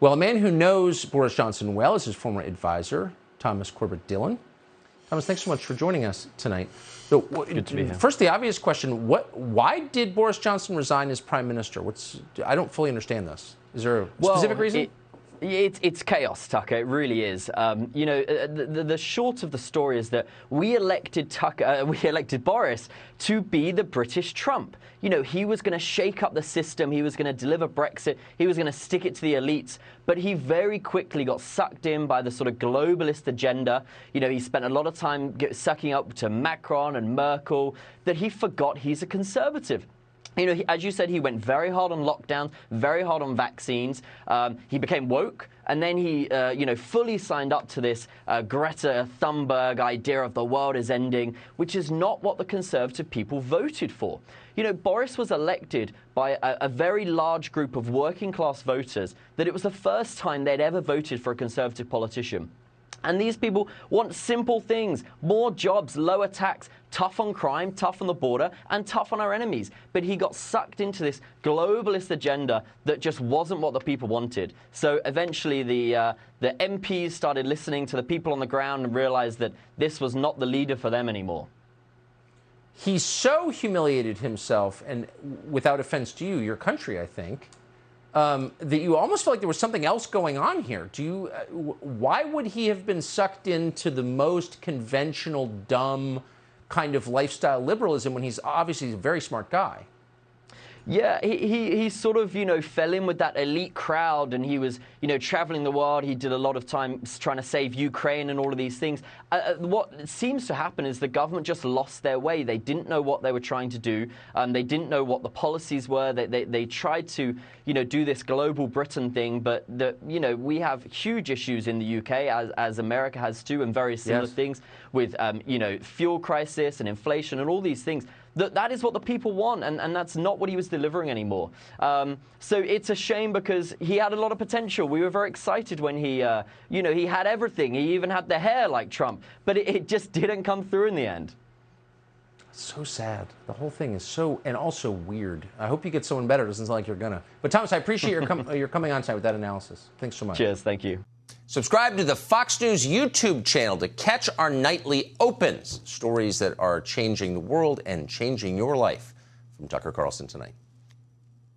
Well, a man who knows Boris Johnson well is his former advisor, Thomas Corbett-Dillon. Thomas, thanks so much for joining us tonight. So, good to be here. First, the obvious question: why did Boris Johnson resign as prime minister? I don't fully understand this. Is there a specific reason? It's chaos, Tucker. It really is. The short of the story is that we elected Boris to be the British Trump. He was going to shake up the system. He was going to deliver Brexit. He was going to stick it to the elites. But he very quickly got sucked in by the sort of globalist agenda. He spent a lot of time sucking up to Macron and Merkel, that he forgot he's a conservative. As you said, he went very hard on lockdown, very hard on vaccines. He became woke, and then he, fully signed up to this Greta Thunberg idea of the world is ending, which is not what the Conservative people voted for. Boris was elected by a very large group of working-class voters that it was the first time they'd ever voted for a Conservative politician. And these people want simple things: more jobs, lower tax, tough on crime, tough on the border, and tough on our enemies. But he got sucked into this globalist agenda that just wasn't what the people wanted. So eventually the MPs started listening to the people on the ground and realized that this was not the leader for them anymore. He so humiliated himself, and without offense to you, your country, I think, that you almost felt like there was something else going on here. Why would he have been sucked into the most conventional, dumb kind of lifestyle liberalism when he's obviously a very smart guy? Yeah, he sort of, fell in with that elite crowd, and he was, traveling the world. He did a lot of time trying to save Ukraine and all of these things. What seems to happen is the government just lost their way. They didn't know what they were trying to do. They didn't know what the policies were. They tried to, do this global Britain thing, but we have huge issues in the UK, as America has too, and very similar things with, fuel crisis and inflation and all these things. That is what the people want, and that's not what he was delivering anymore. So it's a shame, because he had a lot of potential. We were very excited when he had everything. He even had the hair like Trump, but it just didn't come through in the end. So sad. The whole thing is and also weird. I hope you get someone better. It doesn't sound like you're gonna. But Thomas, I appreciate your coming on tonight with that analysis. Thanks so much. Cheers. Thank you. Subscribe to the Fox News YouTube channel to catch our nightly opens, stories that are changing the world and changing your life. From Tucker Carlson Tonight.